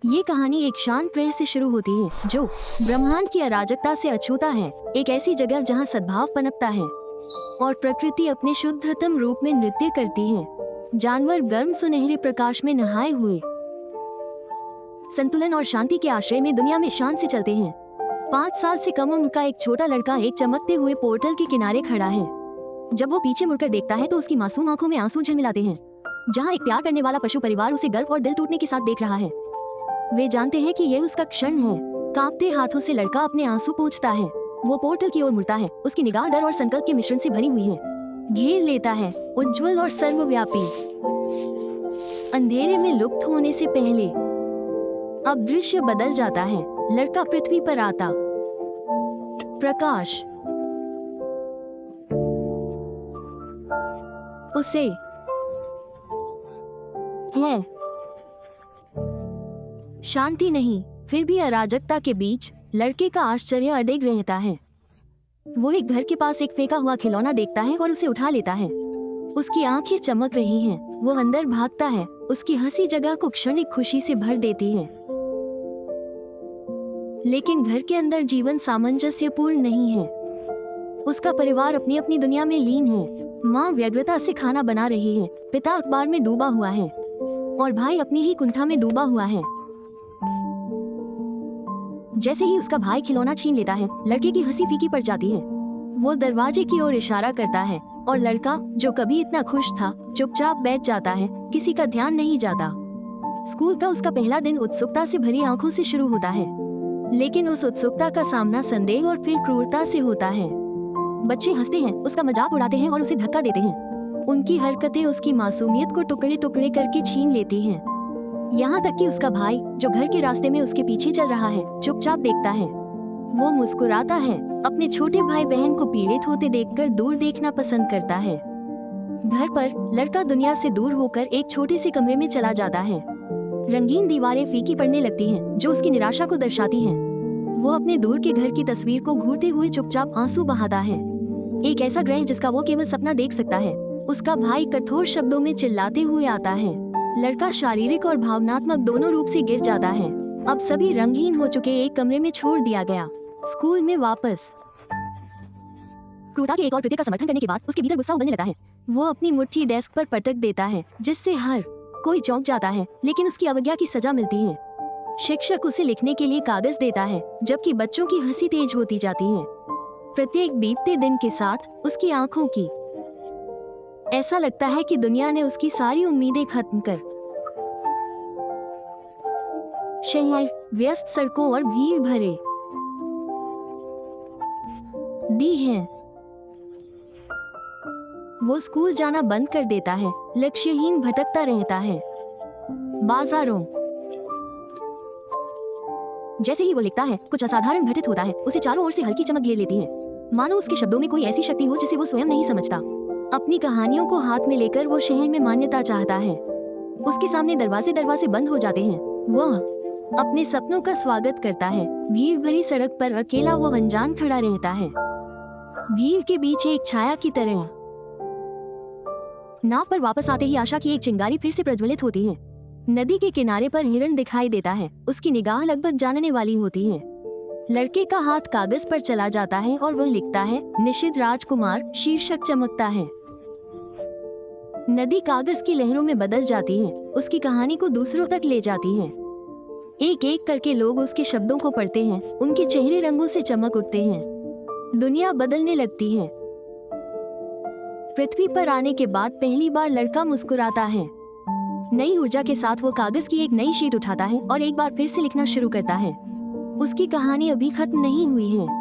ये कहानी एक शांत ग्रह से शुरू होती है जो ब्रह्मांड की अराजकता से अछूता है। एक ऐसी जगह जहाँ सद्भाव पनपता है और प्रकृति अपने शुद्धतम रूप में नृत्य करती है। जानवर गर्म सुनहरे प्रकाश में नहाए हुए संतुलन और शांति के आश्रय में दुनिया में शान से चलते हैं। 5 साल से कम उम्र का एक छोटा लड़का एक चमकते हुए पोर्टल के किनारे खड़ा है। जब वो पीछे मुड़कर देखता है तो उसकी मासूम आंखों में आंसू झलमिलाते हैं। जहाँ एक प्यार करने वाला पशु परिवार उसे गर्व और दिल टूटने के साथ देख रहा है। वे जानते हैं कि यह उसका क्षण है। कांपते हाथों से लड़का अपने आंसू पोंछता है। वो पोर्टल की ओर मुड़ता है। उसकी निगाह डर और संकल्प के मिश्रण से भरी हुई है। घेर लेता है, उज्जवल और सर्वव्यापी। अंधेरे में लुप्त होने से पहले अब दृश्य बदल जाता है। लड़का पृथ्वी पर आता। प्रकाश उसे है, शांति नहीं। फिर भी अराजकता के बीच लड़के का आश्चर्य अडिग रहता है। वो एक घर के पास एक फेंका हुआ खिलौना देखता है और उसे उठा लेता है। उसकी आंखें चमक रही हैं। वो अंदर भागता है। उसकी हंसी जगह को क्षणिक खुशी से भर देती है। लेकिन घर के अंदर जीवन सामंजस्यपूर्ण नहीं है। उसका परिवार अपनी अपनी दुनिया में लीन है। माँ व्यग्रता से खाना बना रही है, पिता अखबार में डूबा हुआ है और भाई अपनी ही कुंठा में डूबा हुआ है। जैसे ही उसका भाई खिलौना छीन लेता है, लड़के की हंसी फीकी पड़ जाती है। वो दरवाजे की ओर इशारा करता है और लड़का, जो कभी इतना खुश था, चुपचाप बैठ जाता है। किसी का ध्यान नहीं जाता। स्कूल का उसका पहला दिन उत्सुकता से भरी आंखों से शुरू होता है, लेकिन उस उत्सुकता का सामना संदेह और फिर क्रूरता से होता है। बच्चे हंसते हैं, उसका मजाक उड़ाते हैं और उसे धक्का देते हैं। उनकी हरकतें उसकी मासूमियत को टुकड़े टुकड़े करके छीन लेती हैं। यहाँ तक कि उसका भाई, जो घर के रास्ते में उसके पीछे चल रहा है, चुपचाप देखता है। वो मुस्कुराता है। अपने छोटे भाई बहन को पीड़ित होते देखकर दूर देखना पसंद करता है। घर पर लड़का दुनिया से दूर होकर एक छोटे से कमरे में चला जाता है। रंगीन दीवारें फीकी पड़ने लगती हैं, जो उसकी निराशा को दर्शाती हैं। वो अपने दूर के घर की तस्वीर को घूरते हुए चुपचाप आंसू बहाता है। एक ऐसा ग्रह जिसका वो केवल सपना देख सकता है। उसका भाई कठोर शब्दों में चिल्लाते हुए आता है। लड़का शारीरिक और भावनात्मक दोनों रूप से गिर जाता है। अब सभी रंगहीन हो चुके एक कमरे में छोड़ दिया गया। स्कूल में वापस क्रूरता के एक और कृत्य का समर्थन करने के बाद उसके भीतर गुस्सा उबलने लगा है। वो अपनी मुट्ठी डेस्क पर पटक देता है, जिससे हर कोई चौंक जाता है, लेकिन उसकी अवज्ञा की सजा मिलती है। शिक्षक उसे लिखने के लिए कागज देता है, जबकि बच्चों की हंसी तेज होती जाती है। प्रत्येक बीतते दिन के साथ उसकी आंखों की ऐसा लगता है कि दुनिया ने उसकी सारी उम्मीदें खत्म कर शहर, व्यस्त सड़कों और भीड़ भरे दी है। वो स्कूल जाना बंद कर देता है, लक्ष्यहीन भटकता रहता है। बाजारों जैसे ही वो लिखता है, कुछ असाधारण घटित होता है। उसे चारों ओर से हल्की चमक घेर लेती है, मानो उसके शब्दों में कोई ऐसी शक्ति हो जिसे वो स्वयं नहीं समझता। अपनी कहानियों को हाथ में लेकर वो शहर में मान्यता चाहता है। उसके सामने दरवाजे बंद हो जाते हैं। वह अपने सपनों का स्वागत करता है। भीड़ भरी सड़क पर अकेला वो अनजान खड़ा रहता है, भीड़ के बीच एक छाया की तरह। नाव पर वापस आते ही आशा की एक चिंगारी फिर से प्रज्वलित होती है। नदी के किनारे पर हिरण दिखाई देता है। उसकी निगाह लगभग जानने वाली होती है। लड़के का हाथ कागज पर चला जाता है और वह लिखता है, निषिद्ध राजकुमार। शीर्षक चमकता है। नदी कागज की लहरों में बदल जाती है, उसकी कहानी को दूसरों तक ले जाती है। एक एक करके लोग उसके शब्दों को पढ़ते हैं। उनके चेहरे रंगों से चमक उठते हैं। दुनिया बदलने लगती है। पृथ्वी पर आने के बाद पहली बार लड़का मुस्कुराता है। नई ऊर्जा के साथ वो कागज की एक नई शीट उठाता है और एक बार फिर से लिखना शुरू करता है। उसकी कहानी अभी खत्म नहीं हुई है।